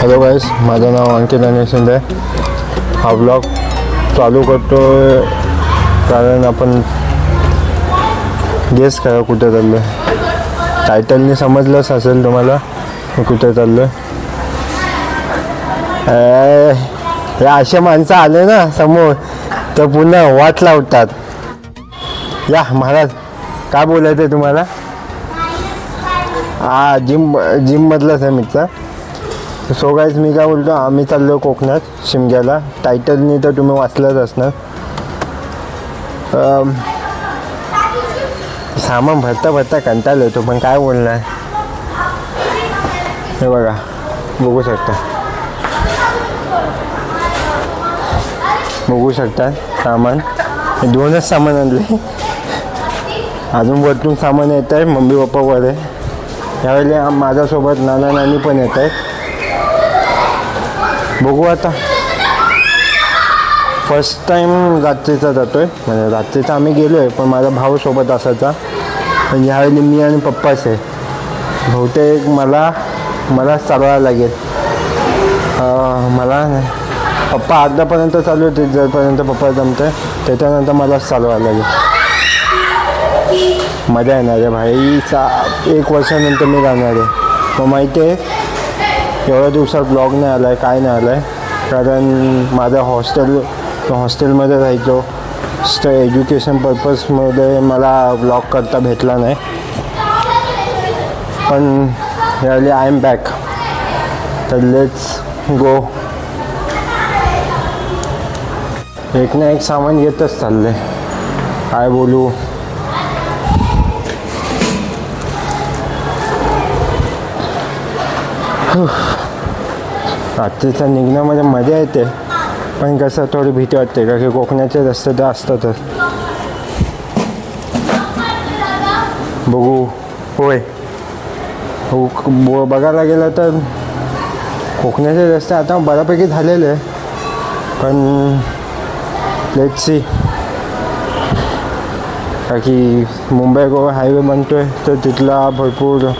Hello गाईस, माझं नाव अंकित आणि शिंदे. हा व्लॉग चालू करतो कारण आपण गेस करा कुठे चाललो आहे. टायटलने समजलंच असेल तुम्हाला मी कुठे चाललो आहे. हे असे माणसं आले ना समोर तर पुन्हा वाट लावतात. या महाराज, काय बोलायचं आहे तुम्हाला? जिममधलाच आहे मित्र. सो गाईज, मी काय बोलतो, आम्ही चाललो कोकणात शिमग्याला. टायटलनी तर तुम्ही वाचलंच असणार. सामान भरता भरता कंटाळा येतो, पण काय बोलणार. हे बघा, बघू शकता सामान. दोनच सामान आणले, अजून वरतून सामान येत आहे. मम्मी पप्पा वर आहे. यावेळेला माझ्यासोबत नाना नानी पण येत आहेत. बघू आता. फर्स्ट टाईम रात्रीचा जातो आहे, म्हणजे रात्रीचा आम्ही गेलो आहे पण माझा भाऊ सोबत असायचा. पण यावेळी मी आणि पप्पाच आहे. बहुतेक मला चालवायला लागेल. मला नाही, पप्पा अर्ध्यापर्यंत चालू होते, जोपर्यंत पप्पा जमतं त्याच्यानंतर मलाच चालवायला लागेल. मजा येणार आहे भाई. 1 वर्षानंतर मी जाणार आहे. मग माहिती आहे एवढ्या दिवसात ब्लॉग नाही आला आहे, काय नाही आला आहे. कारण माझं हॉस्टेलमध्ये राहायचो. एज्युकेशन पर्पजमध्ये मला ब्लॉग करता भेटला नाही. पण यावेळी आय एम बॅक. तर लेट्स गो. एक ना एक सामान येतच चाललं आहे. काय बोलू. रात्रीचा निघण्यामध्ये मजा येते, पण कसं थोडी भीती वाटते का की कोकणाचे रस्ते तर असतातच. बघू. होय बघायला गेलं तर कोकणाचे रस्ते आता बऱ्यापैकी झालेले आहे. पण लेट्स सी, का की मुंबई गोवा हायवे बनतो आहे तर तिथला भरपूर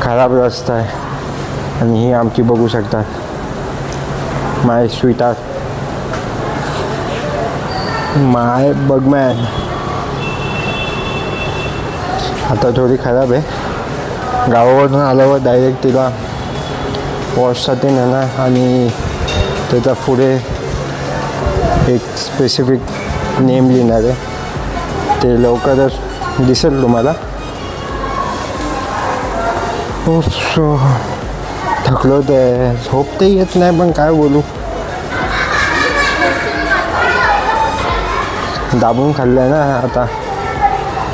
खराब रस्ता आहे. आणि ही आमची बघू शकतात माय स्वीटार, माय बगमॅन. आता थोडी खराब आहे. गावावरून आल्यावर डायरेक्ट तिला वॉशसाठी नेणार आणि त्याच्या पुढे एक स्पेसिफिक नेम लिहिणार आहे. ते लवकरच दिसेल तुम्हाला. थकलो ते, झोप ते येत नाही, पण काय बोलू. दाबून खाल्लं ना आता.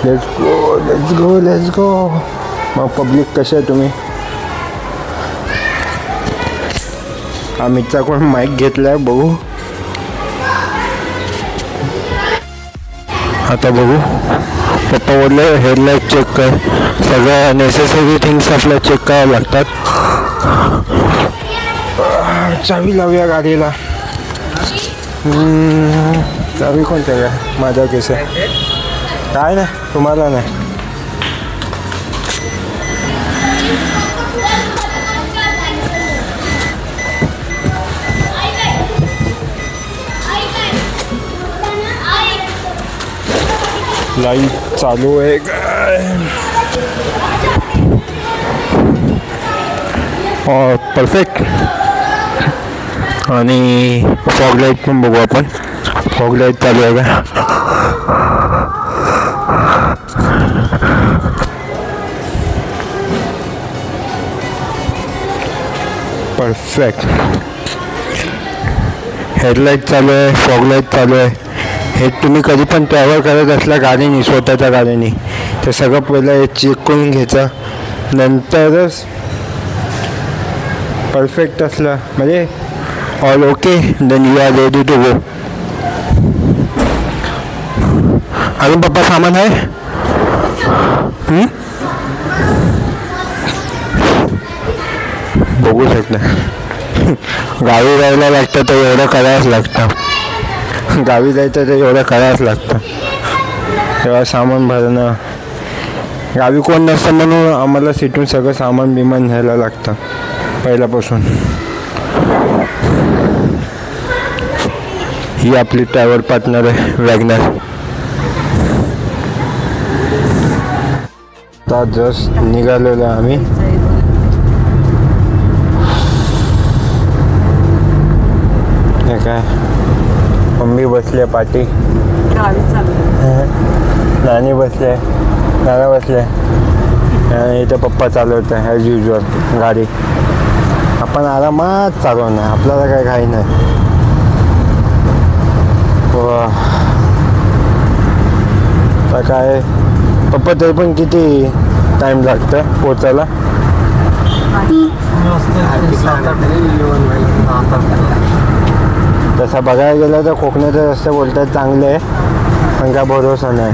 Let's go. मग पब्लिक कसे आहे तुम्ही? अमितचा कोण माईक घेतलाय बघू. आता बघू. पप्पा बोलले हेडलाईट चेक कर. सगळ्या नेसेसरी थिंग्स आपल्याला चेक करावं लागतात. चावी लावूया गाडीला. चावी कोणत्या का माझ्या केस आहे? काय नाही, तुम्हाला नाही. लाईट चालू आहे काय? परफेक्ट. आणि फॉग लाईट पण बघू आपण. फॉग लाईट चालू आहे का? परफेक्ट. हेडलाईट चालू आहे, फॉग लाईट चालू आहे. हे तुम्ही कधी पण ट्रॅव्हल करत असला गाडीने, स्वतःच्या गाडीने, तर सगळं पहिलं हे चेक करून घ्यायचं. नंतरच परफेक्ट असलं म्हणजे all okay, then you are ready to go. अजून पप्पा सामान आहे? बघू शकता. गावी जायला लागतं तर एवढं करावंच लागतं. गावी जायचं तर एवढं करावंच लागतं. तेव्हा सामान भरणं गावी कोण नसतं म्हणून आम्हाला सिटून सगळं सामान बिमान न्यायला लागतं पहिल्यापासून. ही आपली ट्रॅव्हल पार्टनर आहे वॅगनर. आता जस्ट निघालेलो आहे आम्ही. हे काय मम्मी बसले पाठी, नानी बसले, नाना बसले, इथे पप्पा चालवत आहे ॲज युजल गाडी. आपण आरामात चालवणार, आपल्याला काय काही नाही. आता काय पप्पा तरी पण किती टाईम लागतं पोचायला? तसं बघायला गेलं तर कोकणाचे रस्ते बोलतात चांगले आहे, पण काय भरोसा नाही.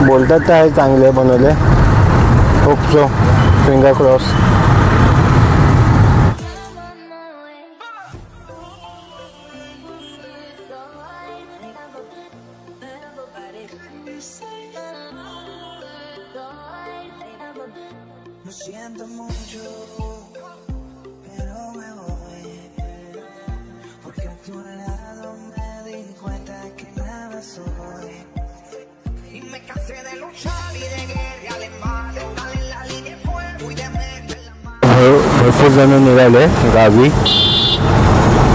बोलतात तर आहे चांगले बनवले. Hope so, finger cross. Lo siento mucho, pero me voy, porque a tu lado me di cuenta que nada soy. Y me cansé de luchar y de guerrear en vano, estar en la línea de fuego y de meter la mano. भरपूर जण निघाले गावी.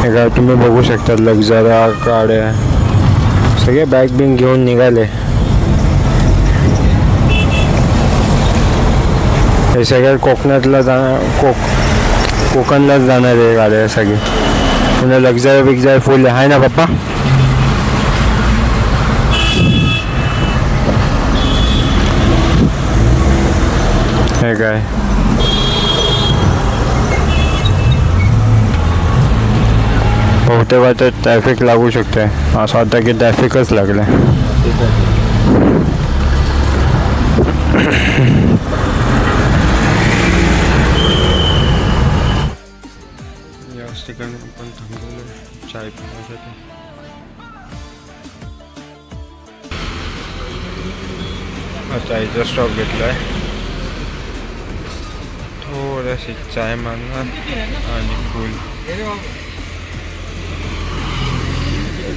हे तुम्ही बघू शकता, लक्झरा गाड्या सगळे बॅग बिंग घेऊन निघाले. हे सगळ्या कोकणातला कोकणलाच जाणार आहे गाड्या सगळी. पुन्हा लक्झरी बिक्झरी फुल आहे ना पप्पा? हे काय बहुतेक आता ट्रॅफिक लागू शकते. असं वाटतं की ट्रॅफिकच लागलं. याच ठिकाणी आपण थांबलो चाय पिण्यासाठी. चायचा स्टॉप घेतला आहे. थोडीशी चाय मागणार आणि फुल.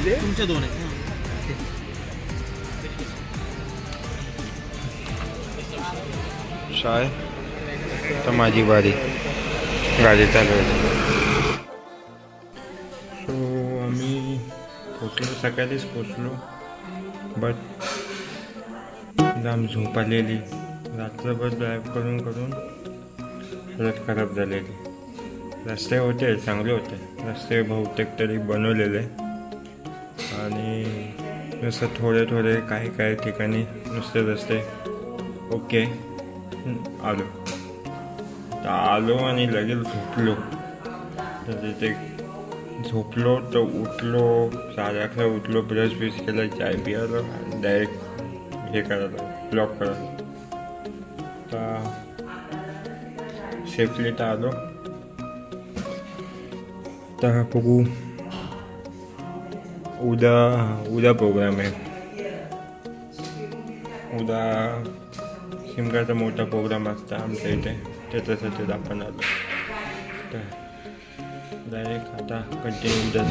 तुमच्या दोन आहेत. चाय तर माझी बारी. गाडी चालवायची. सो आम्ही पोचलो, सकाळीच पोचलो. बट जाम झोप आलेली. रात्रभर ड्राईव्ह करून करून हालत खराब झालेली. रस्ते होते चांगले होते, रस्ते बहुतेक तरी बनवलेले. आणि नुसतं थोडे थोडे काही काही ठिकाणी नुसते रस्ते ओके. आलो आणि लगेच झोपलो. तर तिथे झोपलो तर उठलो 11:30 उठलो, ब्रश बिश केला, चाय पियालो आणि डायरेक्ट हे करायला ब्लॉक करायला. तर सेफली तर आलो. तर बघू उद्या प्रोग्राम आहे. उद्या शिमग्याचा मोठा प्रोग्राम असतो आमच्या इथे, त्याच्यासाठी आपण आलो. तर डायरेक्ट आता कंटिन्यू उद्या